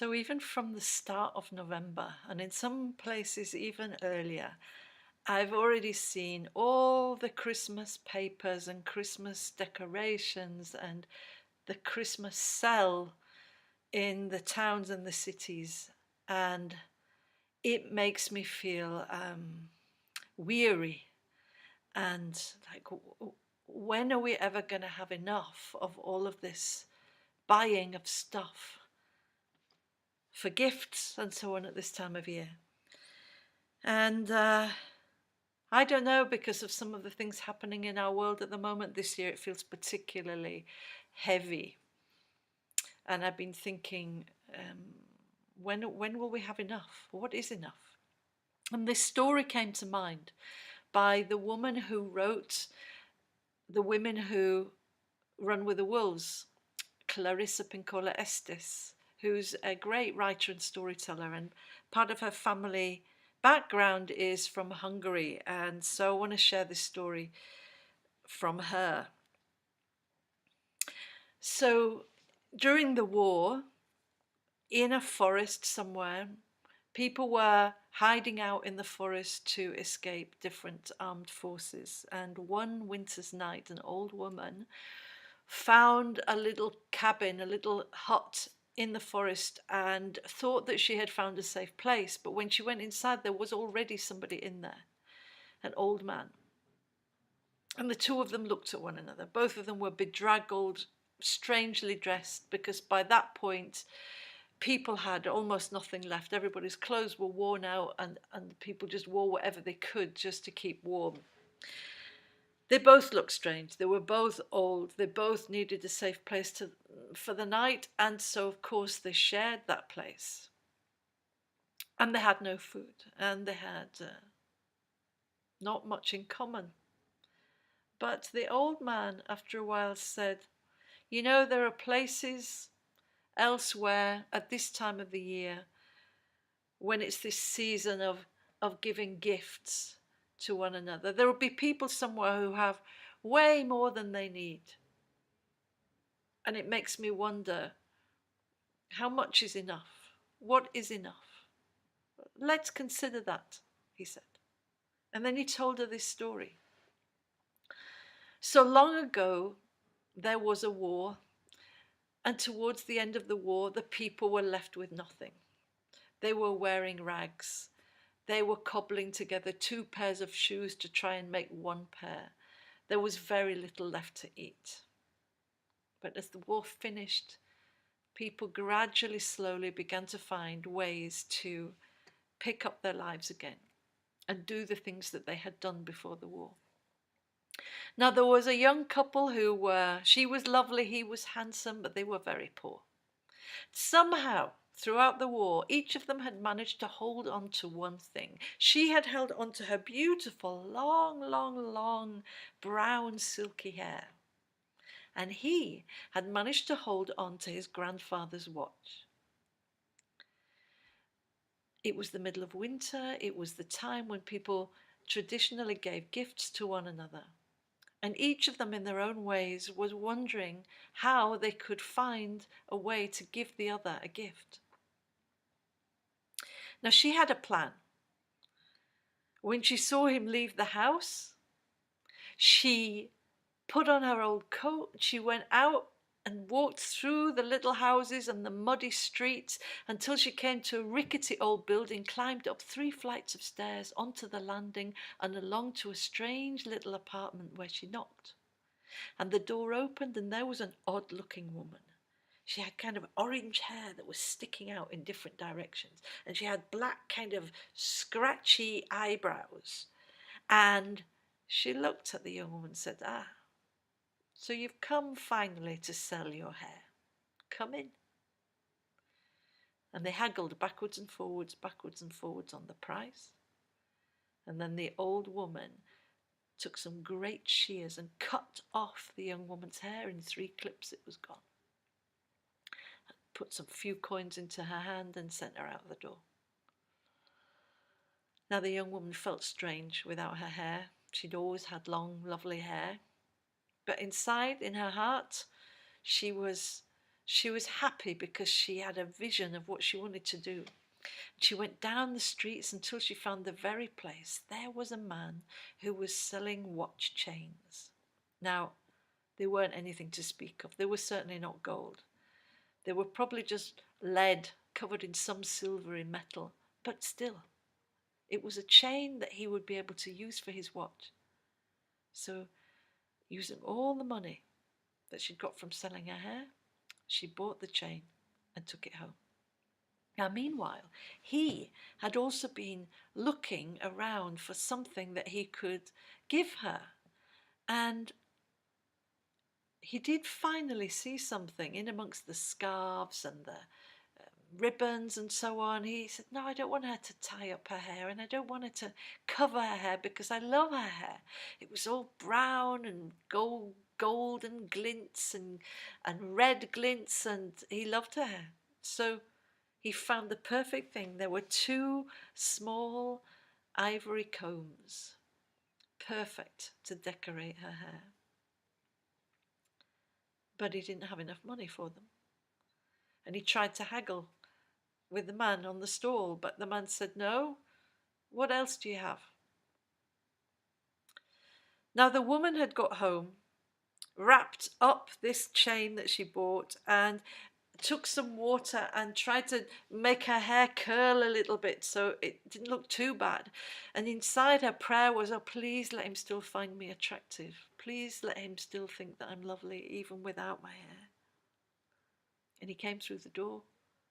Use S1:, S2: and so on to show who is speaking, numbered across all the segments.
S1: So even from the start of November, and in some places even earlier, I've already seen all the Christmas papers and Christmas decorations and the Christmas sell in the towns and the cities. And it makes me feel weary and like, when are we ever going to have enough of all of this buying of stuff for gifts and so on at this time of year? And I don't know, because of some of the things happening in our world at the moment this year, it feels particularly heavy. And I've been thinking, when will we have enough? What is enough? And this story came to mind by the woman who wrote The Women Who Run with the Wolves, Clarissa Pinkola Estes, who's a great writer and storyteller, and part of her family background is from Hungary, and so I want to share this story from her. So during the war, in a forest somewhere, people were hiding out in the forest to escape different armed forces, and one winter's night an old woman found a little cabin, a little hut in the forest, and thought that she had found a safe place. But when she went inside, there was already somebody in there, an old man. And the two of them looked at one another. Both of them were bedraggled, strangely dressed, because by that point, people had almost nothing left. Everybody's clothes were worn out, and people just wore whatever they could just to keep warm. They both looked strange. They were both old. They both needed a safe place for the night. And so, of course, they shared that place. And they had no food. And they had not much in common. But the old man, after a while, said, "You know, there are places elsewhere at this time of the year when it's this season of giving gifts to one another. There will be people somewhere who have way more than they need. And it makes me wonder, how much is enough? What is enough? Let's consider that," he said. And then he told her this story. So long ago, there was a war, and towards the end of the war, the people were left with nothing. They were wearing rags. They were cobbling together 2 pairs of shoes to try and make 1 pair. There was very little left to eat. But as the war finished, people gradually, slowly began to find ways to pick up their lives again and do the things that they had done before the war. Now, there was a young couple she was lovely, he was handsome, but they were very poor. Somehow, throughout the war, each of them had managed to hold on to one thing. She had held on to her beautiful, long, long, long, brown, silky hair. And he had managed to hold on to his grandfather's watch. It was the middle of winter. It was the time when people traditionally gave gifts to one another. And each of them in their own ways was wondering how they could find a way to give the other a gift. Now, she had a plan. When she saw him leave the house, she put on her old coat. She went out and walked through the little houses and the muddy streets until she came to a rickety old building, climbed up 3 flights of stairs onto the landing and along to a strange little apartment where she knocked. And the door opened, and there was an odd-looking woman. She had kind of orange hair that was sticking out in different directions, and she had black kind of scratchy eyebrows. And she looked at the young woman and said, "Ah, so you've come finally to sell your hair. Come in." And they haggled backwards and forwards on the price. And then the old woman took some great shears and cut off the young woman's hair in 3 clips. It was gone. Put some few coins into her hand and sent her out the door. Now, the young woman felt strange without her hair. She'd always had long, lovely hair. But inside, in her heart, she was She was happy because she had a vision of what she wanted to do. She went down the streets until she found the very place. There was a man who was selling watch chains. Now, they weren't anything to speak of. They were certainly not gold. They were probably just lead covered in some silvery metal, but still, it was a chain that he would be able to use for his watch. So, using all the money that she'd got from selling her hair, she bought the chain and took it home. Now, meanwhile, he had also been looking around for something that he could give her. And he did finally see something in amongst the scarves and the ribbons and so on. He said, no, I don't want her to tie up her hair, and I don't want her to cover her hair because I love her hair. It was all brown and golden glints and red glints, and he loved her hair. So he found the perfect thing. There were 2 small ivory combs, perfect to decorate her hair. But he didn't have enough money for them. And he tried to haggle with the man on the stall, but the man said, no, what else do you have? Now the woman had got home, wrapped up this chain that she bought, and took some water and tried to make her hair curl a little bit so it didn't look too bad. And inside her prayer was, oh, please let him still find me attractive. Please let him still think that I'm lovely even without my hair. And he came through the door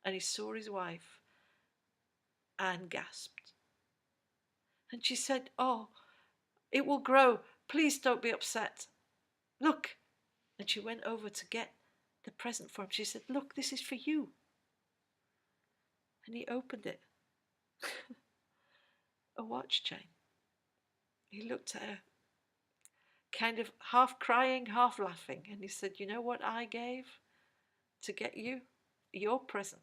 S1: and he saw his wife and gasped. And she said, oh, it will grow. Please don't be upset. Look. And she went over to get the present for him. She said, look, this is for you. And he opened it. A watch chain. He looked at her, kind of half crying, half laughing. And he said, you know what I gave to get you? Your present.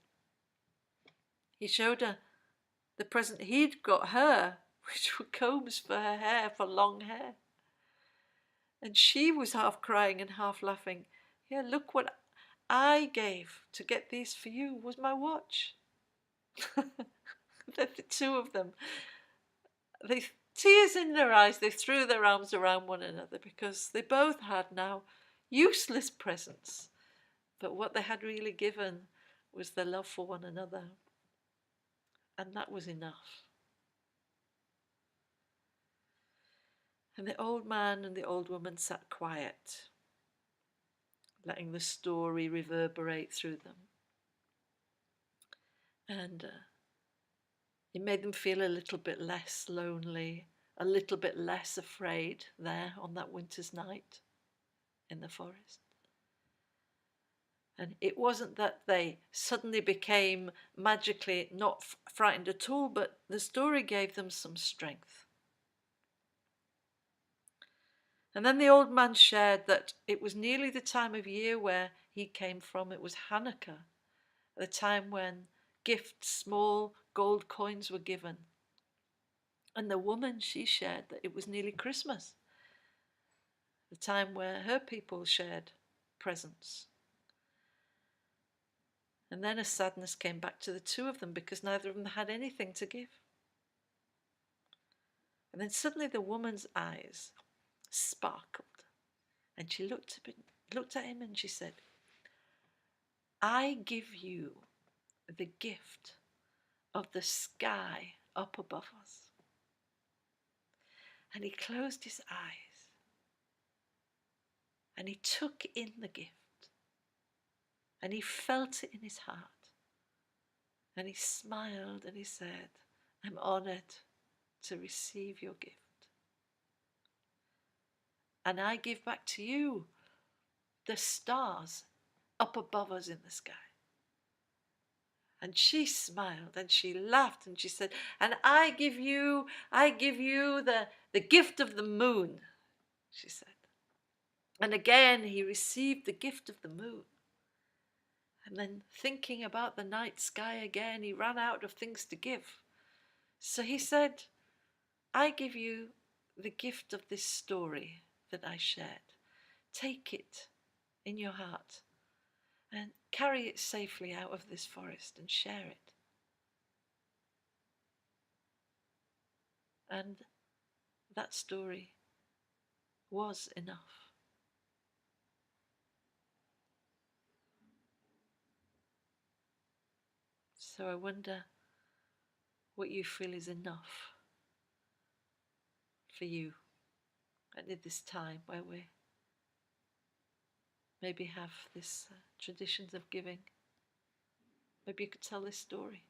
S1: He showed her the present he'd got her, which were combs for her hair, for long hair. And she was half crying and half laughing. Yeah, look what I gave to get these for you was my watch. The 2 of them, they tears in their eyes, they threw their arms around one another because they both had now useless presents. But what they had really given was their love for one another. And that was enough. And the old man and the old woman sat quiet, letting the story reverberate through them. And it made them feel a little bit less lonely, a little bit less afraid there on that winter's night in the forest. And it wasn't that they suddenly became magically not frightened at all, but the story gave them some strength. And then the old man shared that it was nearly the time of year where he came from. It was Hanukkah, the time when gifts, small gold coins, were given. And the woman, she shared that it was nearly Christmas, the time where her people shared presents. And then a sadness came back to the 2 of them because neither of them had anything to give. And then suddenly the woman's eyes sparkled and she looked at him and she said, I give you the gift of the sky up above us. And he closed his eyes and he took in the gift and he felt it in his heart and he smiled and he said, I'm honored to receive your gift. And I give back to you the stars up above us in the sky. And she smiled and she laughed and she said, and I give you the gift of the moon, she said. And again he received the gift of the moon. And then thinking about the night sky again, he ran out of things to give. So he said, I give you the gift of this story that I shared. Take it in your heart and carry it safely out of this forest and share it. And that story was enough. So I wonder what you feel is enough for you at this time where we maybe have this traditions of giving. Maybe you could tell this story.